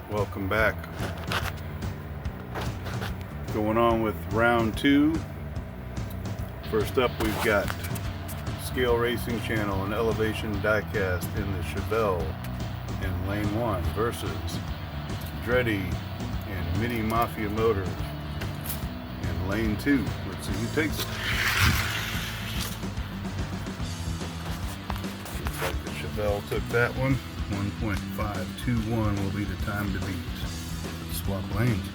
Welcome back. Going on with round 2. First up, we've got Scale Racing Channel and Elevation Diecast in the Chevelle in lane 1 versus Dreddy and Mini Mafia Motors in lane 2. Let's see who takes it. Looks like the Chevelle took that one. 1.521 will be the time to beat. Let's swap lanes.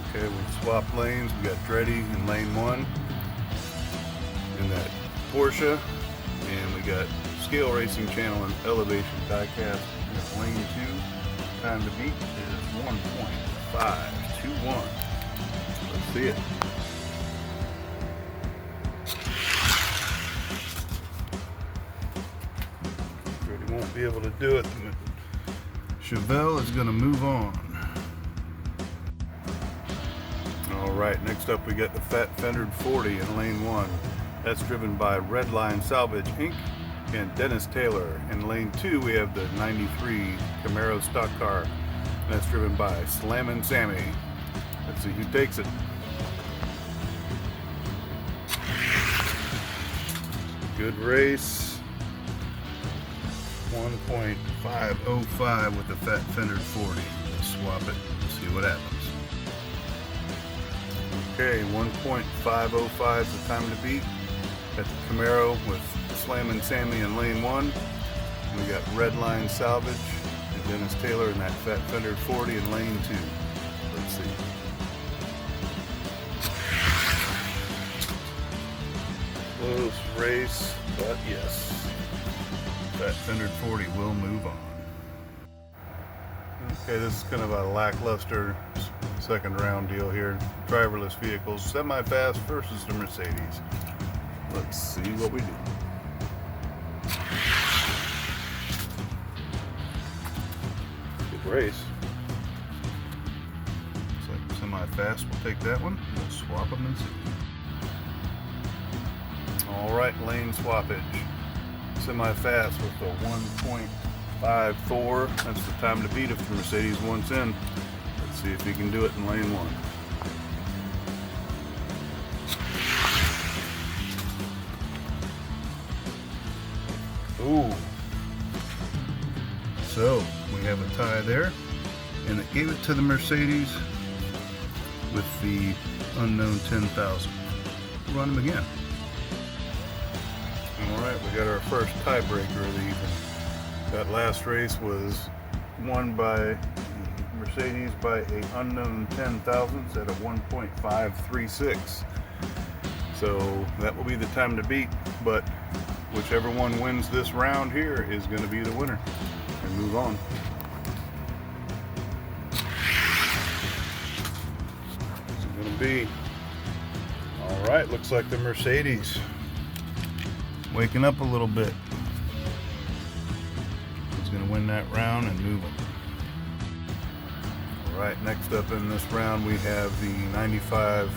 Okay, we've swapped lanes. We got Dreddy in lane 1 in that Porsche, and we got Scale Racing Channel and Elevation Diecast in lane 2. Time to beat is 1.521. Let's see it. Won't be able to do it. Chevelle is going to move on. Alright, next up we got the Fat Fendered 40 in lane 1. That's driven by Redline Salvage Inc. and Dennis Taylor. In lane 2 we have the 93 Camaro stock car. That's driven by Slammin' Sammy. Let's see who takes it. Good race. 1.505 with the Fat Fendered 40. Let's swap it and see what happens. Okay, 1.505 is the time to beat. Got the Camaro with Slammin' Sammy in lane 1. We got Redline Salvage and Dennis Taylor in that Fat Fendered 40 in lane 2. Let's see. Close race, but yes. Fat Fendered 40 will move on. Okay, this is kind of a lackluster second round deal here. Driverless vehicles, semi-fast versus the Mercedes. Let's see what we do. Good race. Looks like semi-fast, we'll take that one. We'll swap them and see. Alright, lane swappage. Semi-fast with the 1.54. That's the time to beat if the Mercedes wants in. Let's see if he can do it in lane 1. Ooh. So we have a tie there, and it gave it to the Mercedes with the unknown 10,000. Run them again. Alright, we got our first tiebreaker of the evening. That last race was won by Mercedes by a unknown 10,000s at a 1.536. So that will be the time to beat, but whichever one wins this round here is going to be the winner and move on. What's it going to be? Alright, looks like the Mercedes waking up a little bit. He's going to win that round and move on. Alright, next up in this round we have the 95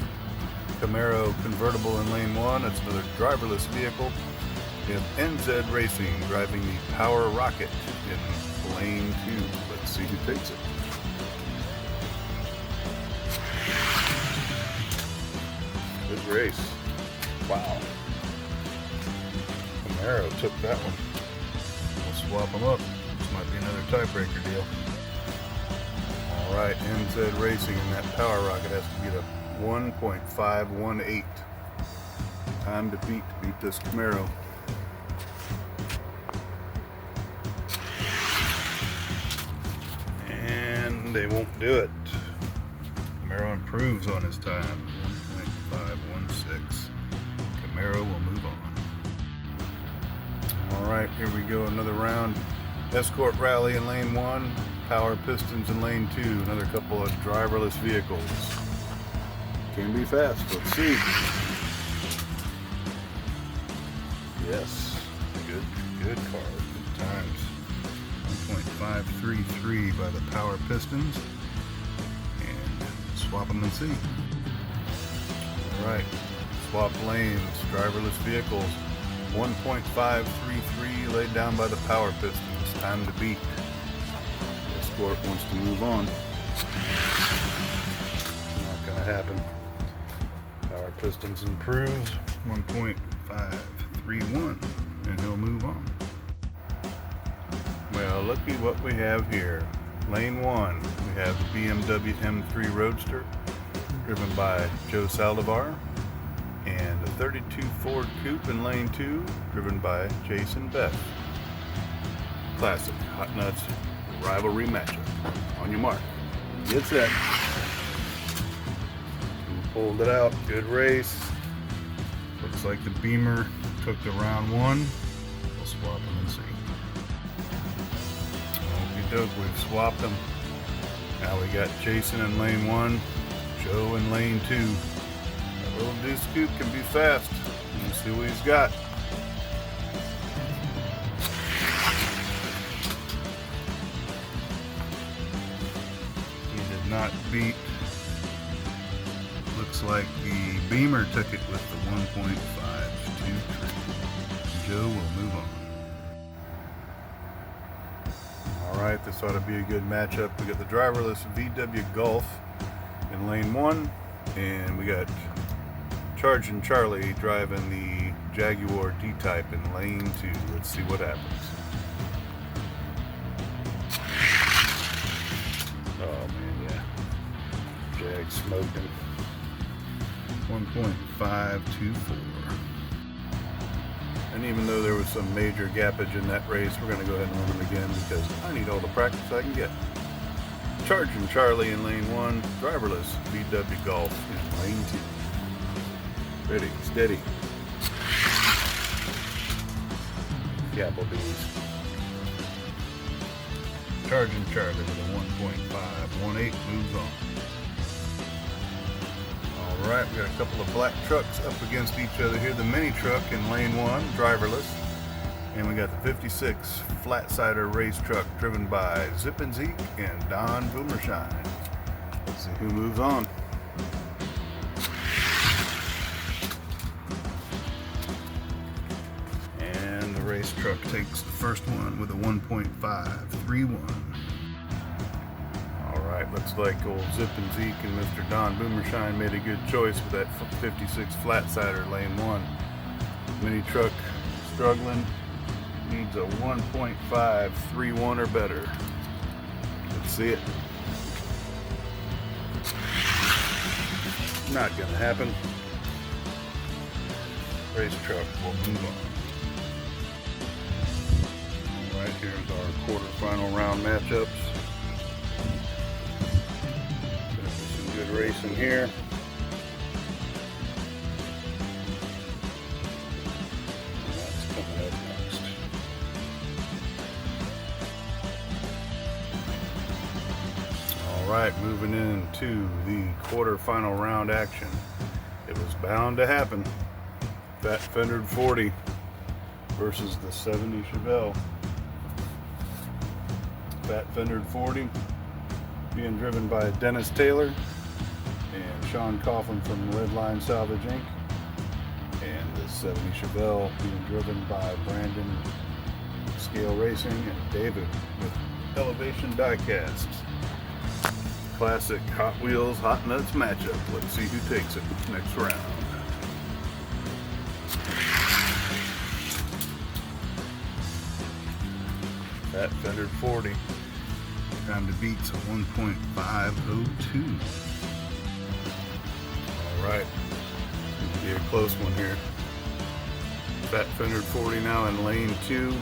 Camaro convertible in lane 1. That's another driverless vehicle. We have NZ Racing driving the Power Rocket in lane 2. Let's see who takes it. Good race. Wow. Camaro took that one. We'll swap them up. This might be another tiebreaker deal. Alright, NZ Racing in that Power Rocket has to beat a 1.518. Time to beat this Camaro. And they won't do it. Camaro improves on his time, 1.516. Camaro will move on. Alright, here we go, another round. Escort Rally in lane 1, Power Pistons in lane 2, another couple of driverless vehicles. Can be fast, let's see. Yes, good car, good times. 1.533 by the Power Pistons. And swap them and see. Alright, swap lanes, driverless vehicles. 1.533 laid down by the Power Pistons. Time to beat. Escort wants to move on. Not gonna happen. Power Pistons improves. 1.531, and he'll move on. Well, looky what we have here. Lane 1, we have the BMW M3 Roadster, driven by Joe Saldivar, and a 32 Ford Coupe in lane 2, driven by Jason Beth. Classic Hot Nuts rivalry matchup. On your mark, get set. We pulled it out, good race. Looks like the Beamer took the round 1. We'll swap them and see. Okie doke, we've swapped them. Now we got Jason in lane 1, Joe in lane 2. That little Deuce Coupe can be fast. Let's see what he's got. He did not beat. Looks like the Beamer took it with the 1.523. Joe will move on. Alright, this ought to be a good matchup. We got the driverless VW Golf in lane 1, and we got Charging Charlie driving the Jaguar D-Type in lane 2. Let's see what happens. Oh man, yeah. Jag smoking. 1.524. And even though there was some major gappage in that race, we're going to go ahead and run them again because I need all the practice I can get. Charging Charlie in lane 1, driverless VW Golf in lane 2. Ready, steady. Applebee's. Charging Charlie with a 1.518 moves on. Alright, we got a couple of black trucks up against each other here. The mini truck in lane 1, driverless. And we got the 56 flat-sider race truck driven by Zip and Zeke and Don Boomershine. Let's see who moves on. And the race truck takes the first one with a 1.531. Alright, looks like old Zip and Zeke and Mr. Don Boomershine made a good choice with that 56 flat-sider lane 1. Mini truck struggling. Needs a 1.531 or better. Let's see it. Not gonna happen. Race truck will move on. Alright, here's our quarterfinal round matchups. Some good racing here. Alright, moving into the quarterfinal round action. It was bound to happen. Fat Fendered 40 versus the 70 Chevelle. Fat Fendered 40 being driven by Dennis Taylor and Sean Coughlin from Redline Salvage Inc. And the 70 Chevelle being driven by Brandon Scale Racing and David with Elevation Diecasts. Classic Hot Wheels Hot Nuts matchup. Let's see who takes it next round. Fat Fendered 40. Time to beat's a 1.502. Alright. This will be a close one here. Fat Fendered 40 now in lane 2.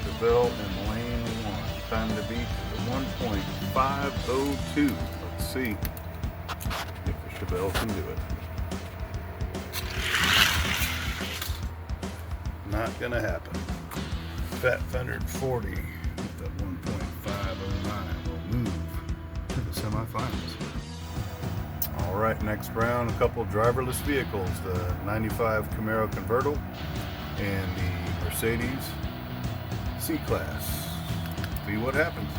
Chevelle in lane 1. Time to beat is a 1.502. Let's see. Chevelle can do it. Not gonna happen. Fat Fendered 40 with that 1.509 will move to the semifinals. All right, next round, a couple driverless vehicles, the 95 Camaro convertible and the Mercedes C-Class. See what happens.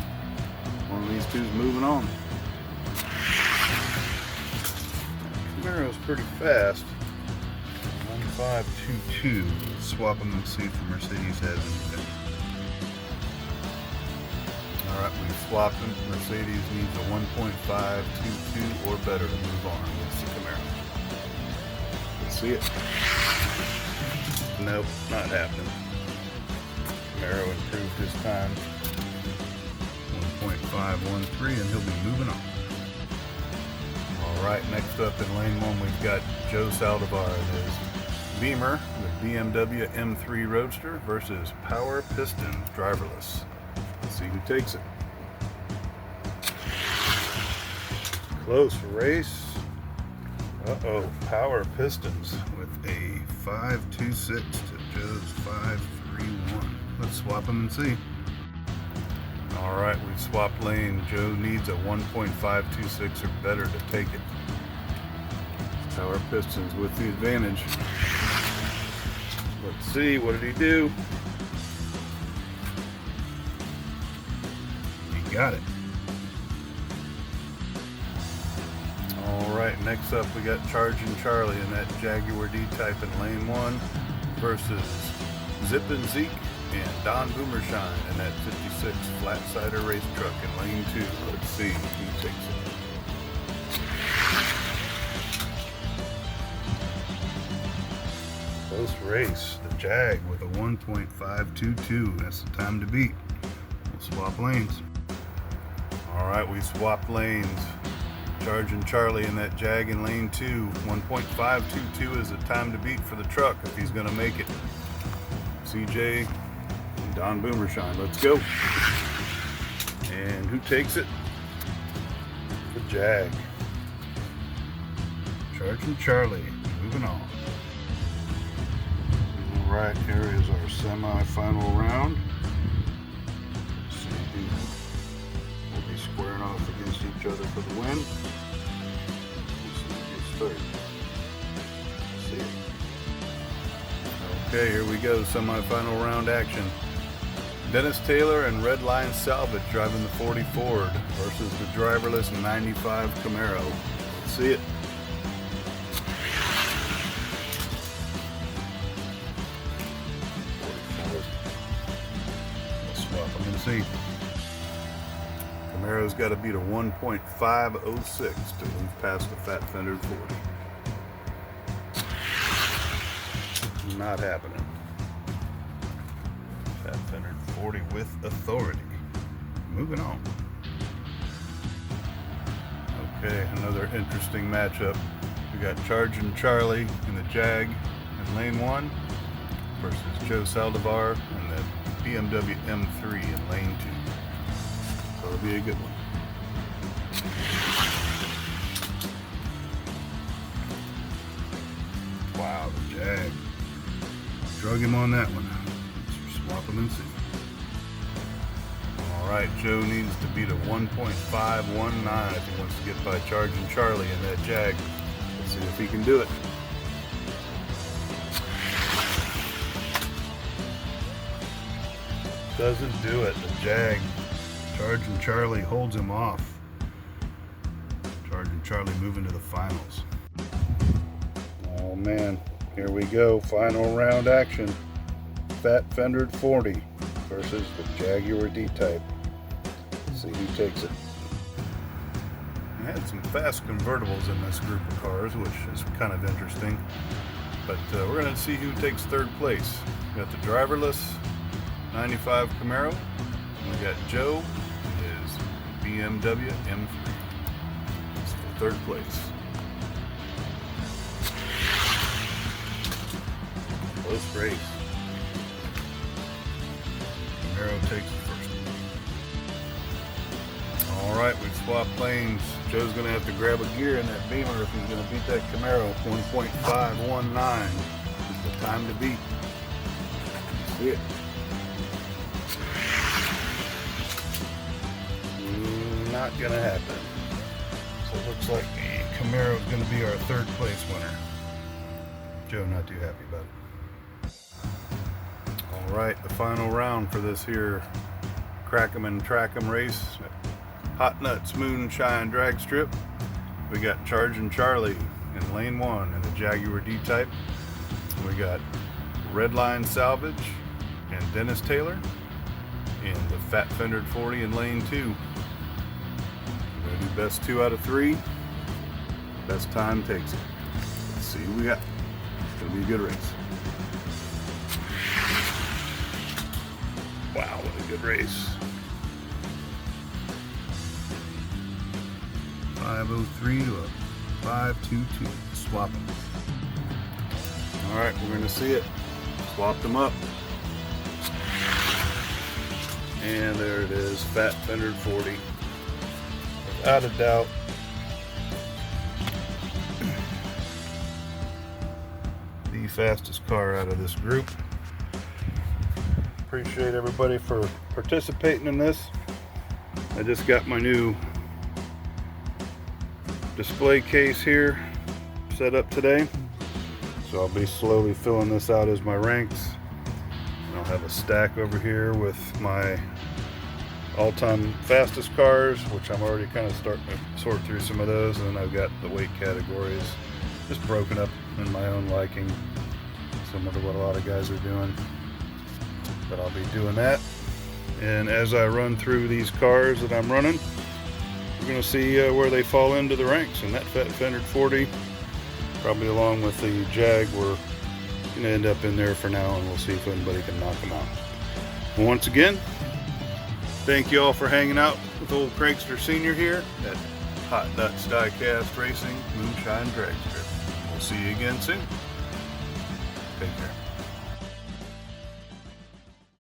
One of these two's moving on. Camaro's pretty fast. 1522. Swap them and see if the Mercedes has anything. Alright, we've swapped them. Mercedes needs a 1.522 or better to move on against the Camaro. Let's see it. Nope, not happening. Camaro improved his time. 1.513 and he'll be moving on. Alright, next up in lane 1 we've got Joe Saldivar and his Beamer, the BMW M3 Roadster versus Power Pistons driverless. Let's see who takes it. Close race. Uh-oh, Power Pistons with a 5.26 to Joe's 5.31. Let's swap them and see. Alright, we've swapped lane. Joe needs a 1.526 or better to take it. Power Pistons with the advantage. Let's see, what did he do? He got it. Alright, next up we got Charging Charlie in that Jaguar D-Type in lane 1 versus Zippin' Zeke and Don Boomershine in that 56 flat-sider race truck in lane 2. Let's see who takes it. Close race. The Jag with a 1.522. That's the time to beat. We'll swap lanes. Alright, we swapped lanes. Charging Charlie in that Jag in lane 2. 1.522 is the time to beat for the truck if he's going to make it. CJ and Don Boomershine. Let's go. And who takes it? The Jag. Charging Charlie. Moving on. Alright, here is our semi-final round. Let's see who will be squaring off against each other for the win. Let's see who gets third. Let's see it. Okay, here we go, semi-final round action. Dennis Taylor and Red Line Salvage driving the 40 Ford versus the driverless 95 Camaro. Let's see it. See. Camaro's got to beat a 1.506 to move past the Fat Fendered 40. Not happening. Fat Fendered 40 with authority. Moving on. Okay, another interesting matchup. We got Charging Charlie in the Jag in lane 1 versus Joe Saldivar in the BMW M3 in lane 2. So it'll be a good one. Wow, the Jag. Drug him on that one. Let's swap him and see. Alright, Joe needs to beat a 1.519 if he wants to get by Charging Charlie in that Jag. Let's see if he can do it. Doesn't do it. The Jag. Charging Charlie holds him off. Charging Charlie moving to the finals. Oh man, here we go. Final round action. Fat Fendered 40 versus the Jaguar D-Type. See who takes it. We had some fast convertibles in this group of cars, which is kind of interesting. But we're going to see who takes third place. We got the driverless 95 Camaro, and we got Joe, his BMW M3. It's for third place. Close race. Camaro takes the first one. Alright, we've swapped lanes. Joe's going to have to grab a gear in that Beamer if he's going to beat that Camaro. 1.519 is the time to beat. See it? Not going to happen. So it looks like the Camaro is going to be our third place winner. Joe not too happy about it. Alright, the final round for this here Crack 'em and Track 'em race. Hot Nuts Moonshine Drag Strip. We got Chargin' Charlie in lane 1 in the Jaguar D-Type. We got Redline Salvage and Dennis Taylor in the Fat Fendered 40 in lane 2. We're going to do best 2 out of 3. Best time takes it. Let's see who we got. It's going to be a good race. Wow, what a good race. 503 to a 522. Swap them. Alright, we're going to see it. Swap them up. And there it is. Fat Fendered 40. Without a doubt. The fastest car out of this group. Appreciate everybody for participating in this. I just got my new display case here set up today, so I'll be slowly filling this out as my ranks. And I'll have a stack over here with my all-time fastest cars, which I'm already kind of starting to sort through some of those, and then I've got the weight categories just broken up in my own liking, similar to what a lot of guys are doing. But I'll be doing that, and as I run through these cars that I'm running, we're going to see where they fall into the ranks. And that Fat Fendered 40, probably along with the Jag, we're going to end up in there for now, and we'll see if anybody can knock them out. And once again, thank you all for hanging out with old Craigster Sr. here at Hot Nuts Diecast Racing Moonshine Drag Strip. We'll see you again soon. Take care.